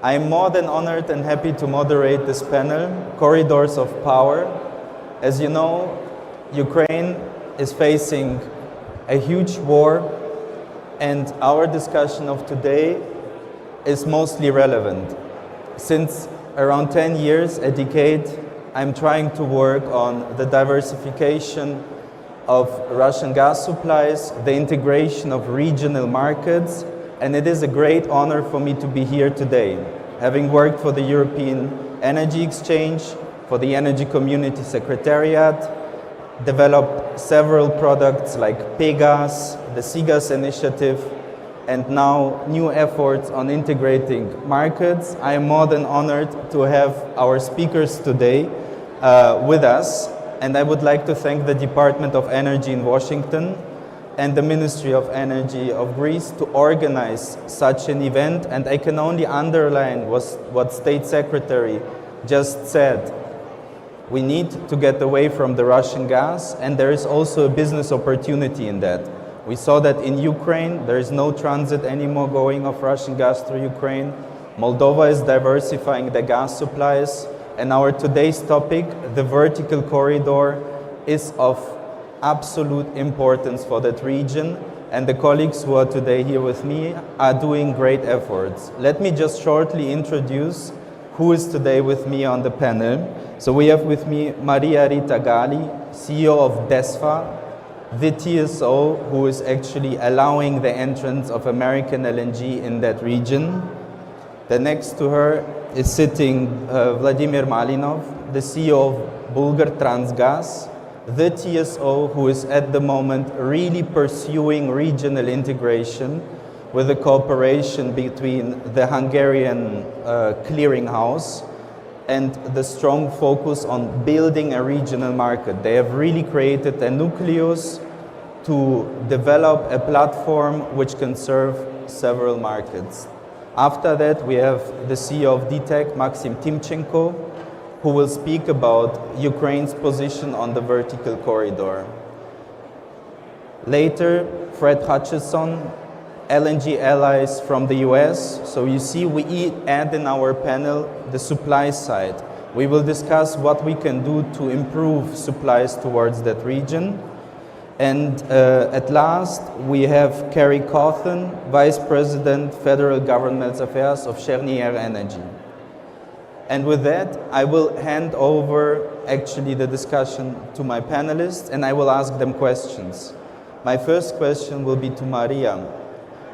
I'm more than honored and happy to moderate this panel, Corridors of Power. As you know, Ukraine is facing a huge war, and our discussion of today is mostly relevant. Since around 10 years, a decade, I'm trying to work on the diversification of Russian gas supplies, the integration of regional markets, and it is a great honor for me to be here today. Having worked for the European Energy Exchange, for the Energy Community Secretariat, developed several products like Pegas, the Sigas initiative, and now new efforts on integrating markets, I am more than honored to have our speakers today with us, and I would like to thank the Department of Energy in Washington and the Ministry of Energy of Greece to organize such an event, and I can only underline what State Secretary just said. We need to get away from the Russian gas, and there is also a business opportunity in that. We saw that in Ukraine, there is no transit anymore going of Russian gas through Ukraine. Moldova is diversifying the gas supplies. And our today's topic, the vertical corridor, is of absolute importance for that region. And the colleagues who are today here with me are doing great efforts. Let me just shortly introduce who is today with me on the panel. So we have with me Maria Rita Gali, CEO of DESFA, the TSO who is actually allowing the entrance of American LNG in that region. The next to her is sitting Vladimir Malinov, the CEO of Bulgar Transgas, the TSO who is at the moment really pursuing regional integration with the cooperation between the Hungarian clearinghouse and the strong focus on building a regional market. They have really created a nucleus to develop a platform which can serve several markets. After that, we have the CEO of TEC, Maxim Timchenko, who will speak about Ukraine's position on the vertical corridor. Later, Fred Hutchison, LNG allies from the US. So you see, we add in our panel the supply side. We will discuss what we can do to improve supplies towards that region. And at last, we have Carrie Cawthon, Vice President, Federal Government Affairs of Chernihiv Energy. And with that, I will hand over actually the discussion to my panelists, and I will ask them questions. My first question will be to Maria.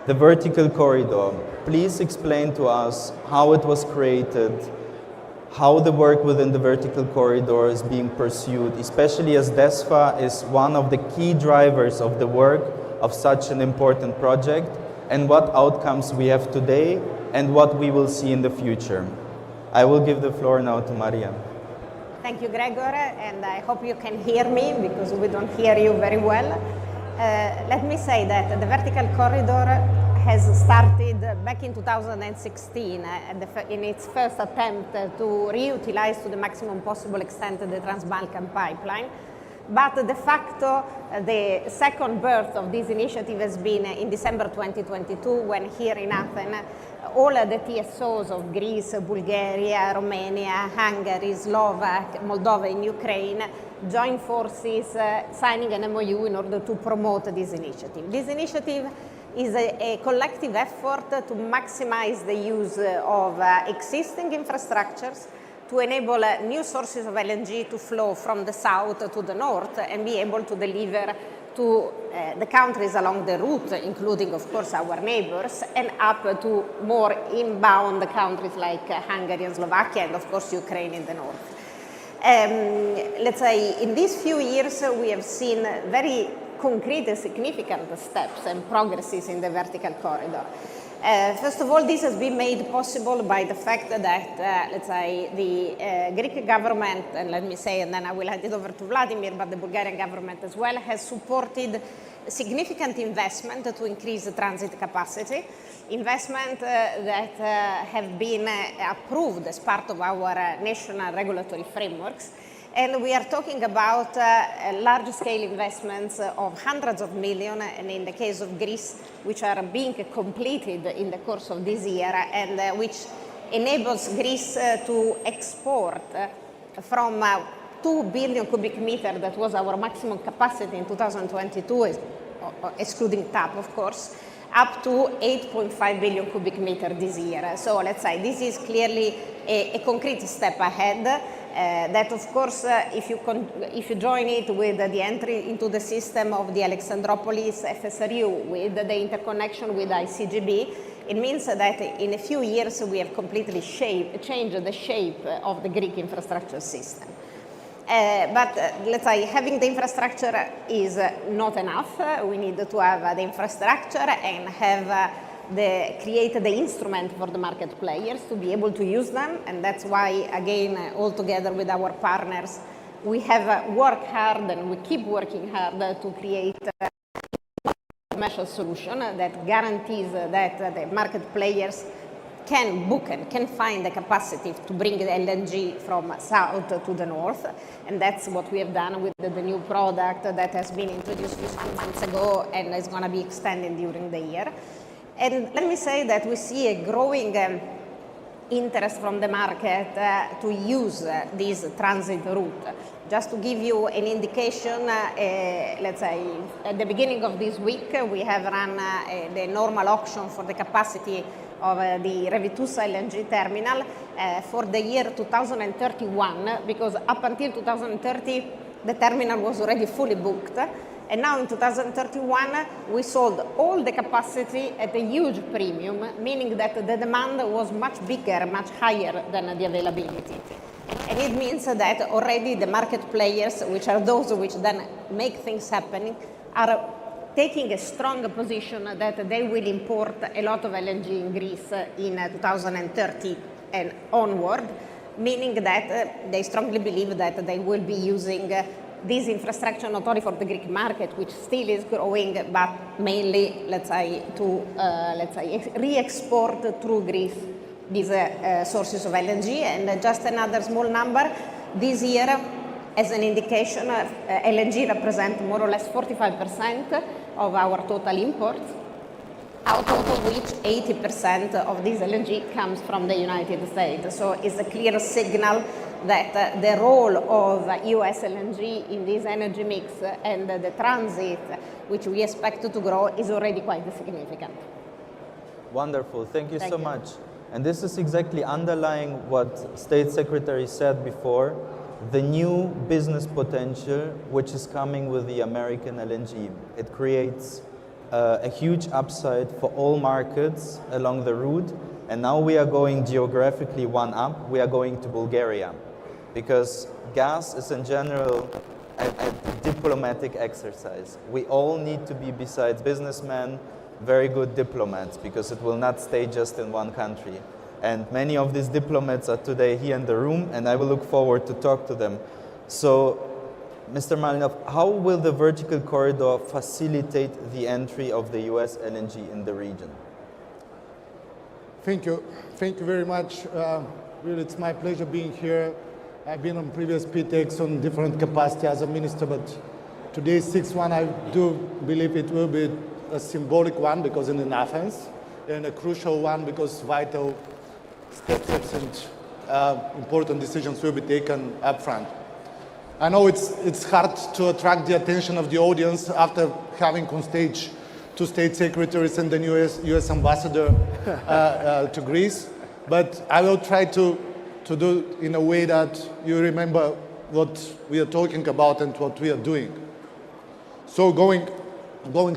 The vertical corridor, please explain to us how it was created, how the work within the vertical corridor is being pursued, especially as DESFA is one of the key drivers of the work of such an important project, and what outcomes we have today and what we will see in the future. I will give the floor now to Maria.
Thank you, Gregor, and I hope you can hear me because we don't hear you very well. Let me say that the vertical corridor has started back in 2016 in its first attempt to reutilize to the maximum possible extent the Trans-Balkan pipeline. But de facto, the second birth of this initiative has been in December 2022, when here in Athens, all the TSOs of Greece, Bulgaria, Romania, Hungary, Slovak, Moldova, and Ukraine joined forces, signing an MOU in order to promote this initiative. This initiative is a collective effort to maximize the use of existing infrastructures, to enable new sources of LNG to flow from the south to the north and be able to deliver to the countries along the route, including, of course, our neighbors, and up to more inbound countries like Hungary and Slovakia, and, of course, Ukraine in the north. Let's say in these few years, we have seen very concrete and significant steps and progresses in the vertical corridor. First of all, this has been made possible by the fact that, let's say, the Greek government, and let me say, and then I will hand it over to Vladimir, but the Bulgarian government as well, has supported significant investment to increase the transit capacity, investment that have been approved as part of our national regulatory frameworks. And we are talking about large-scale investments of hundreds of millions, and in the case of Greece, which are being completed in the course of this year, and which enables Greece to export from 2 billion cubic meters, that was our maximum capacity in 2022, excluding TAP, of course, up to 8.5 billion cubic meters this year. So let's say this is clearly a concrete step ahead. That, of course, if you join it with the entry into the system of the Alexandroupolis FSRU, with the interconnection with ICGB, it means that in a few years we have completely changed the shape of the Greek infrastructure system. But let's say having the infrastructure is not enough. We need to have the infrastructure and have create the instrument for the market players to be able to use them, and that's why, again, all together with our partners, we have worked hard and we keep working hard to create a commercial solution that guarantees that the market players can book and can find the capacity to bring the LNG from south to the north, and that's what we have done with the new product that has been introduced a few months ago and is going to be extended during the year. And let me say that we see a growing interest from the market to use this transit route. Just to give you an indication, let's say at the beginning of this week, we have run the normal auction for the capacity of the Revitusa LNG terminal for the year 2031, because up until 2030, the terminal was already fully booked. And now in 2031, we sold all the capacity at a huge premium, meaning that the demand was much bigger, much higher than the availability. And it means that already the market players, which are those which then make things happen, are taking a strong position that they will import a lot of LNG in Greece in 2030 and onward, meaning that they strongly believe that they will be using this infrastructure not only for the Greek market, which still is growing, but mainly, let's say, to re-export through Greece these sources of LNG. And just another small number, this year, as an indication, LNG represents more or less 45% of our total imports, out of which 80% of this LNG comes from the United States. So it's a clear signal that the role of US LNG in this energy mix and the transit, which we expect to grow, is already quite significant.
Wonderful, thank you so much. And this is exactly underlying what State Secretary said before, the new business potential which is coming with the American LNG. It creates a huge upside for all markets along the route. And now we are going geographically one up, we are going to Bulgaria. Because gas is in general a diplomatic exercise. We all need to be, besides businessmen, very good diplomats, because it will not stay just in one country. And many of these diplomats are today here in the room, and I will look forward to talk to them. So, Mr. Malinov, how will the vertical corridor facilitate the entry of the US LNG in the region?
Thank you. Thank you very much. Really, it's my pleasure being here
I've been on previous P-TECs on different capacity as a minister, but today's sixth one, I do believe it will be a symbolic one because it's in Athens, and a crucial one because vital steps and important decisions will be taken up front. I know it's hard to attract the attention of the audience after having on stage two state secretaries and the new US ambassador to Greece, but I will try to do in a way that you remember what we are talking about and what we are doing. So going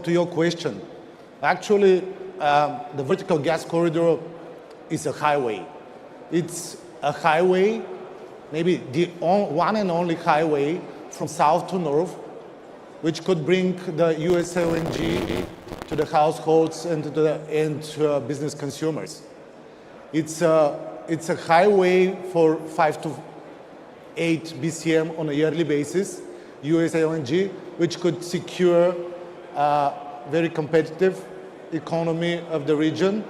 to your question, actually the vertical gas corridor is a highway. It's a highway, maybe the one and only highway from south to north, which could bring the US LNG to the households and to the end business consumers. It's a highway for 5 to 8 BCM on a yearly basis, US LNG, which could secure a very competitive economy of the region,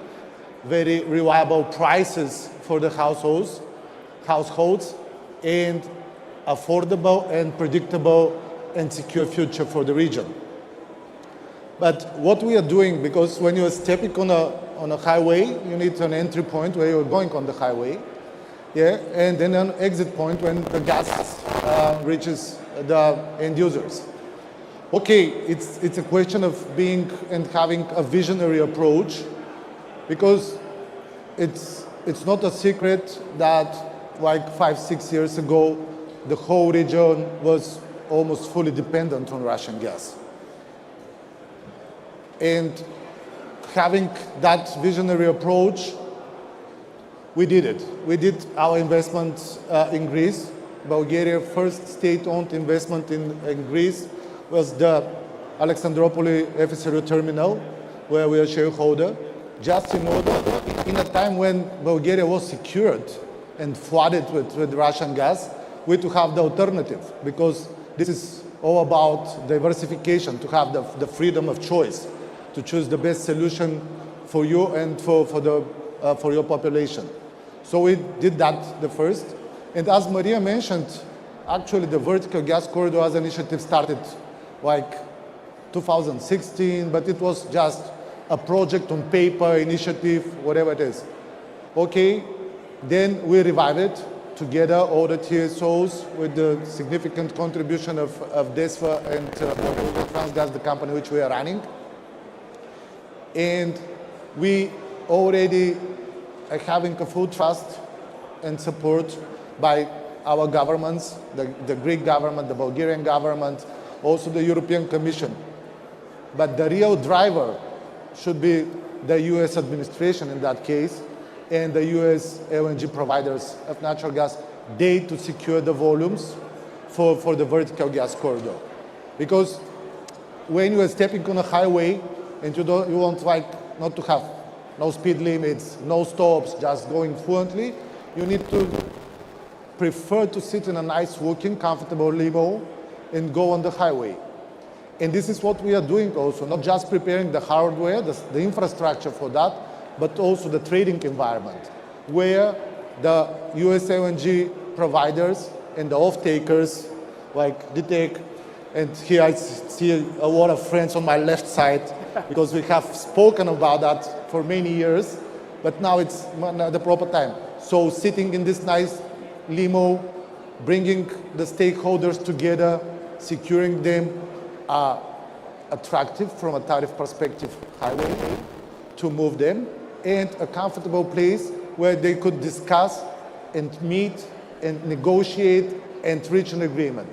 very reliable prices for the households, and affordable and predictable and secure future for the region. But what we are doing, because when you are stepping on a highway, you need an entry point where you're going on the highway, yeah, and then an exit point when the gas reaches the end users. Okay, it's a question of being and having a visionary approach, because it's not a secret that like 5-6 years ago, the whole region was almost fully dependent on Russian gas. And having that visionary approach, we did it. We did our investment in Greece. Bulgaria's first state-owned investment in Greece was the Alexandropoli FSRU terminal, where we are shareholder, just in order, in a time when Bulgaria was secured and flooded with Russian gas, we to have the alternative, because this is all about diversification, to have the freedom of choice, to choose the best solution for you and for your population. So we did that the first. And as Maria mentioned, actually the vertical gas corridor as an initiative started like 2016, but it was just a project on paper, initiative, whatever it is. Okay, then we revived it together, all the TSOs, with the significant contribution of DESFA and Transgas, the company which we are running. And we already are having a full trust and support by our governments, the Greek government, the Bulgarian government, also the European Commission. But the real driver should be the US administration in that case, and the US LNG providers of natural gas, they to secure the volumes for the vertical gas corridor. Because when you are stepping on a highway and you want like not to have no speed limits, no stops, just going fluently, you need to prefer to sit in a nice looking, comfortable limo and go on the highway. And this is what we are doing also, not just preparing the hardware, the infrastructure for that, but also the trading environment, where the US LNG providers and the off-takers, like TEC, and here I see a lot of friends on my left side, because we have spoken about that for many years, but now it's the proper time. So sitting in this nice limo, bringing the stakeholders together, securing them attractive from a tariff perspective highway to move them, and a comfortable place where they could discuss and meet and negotiate and reach an agreement.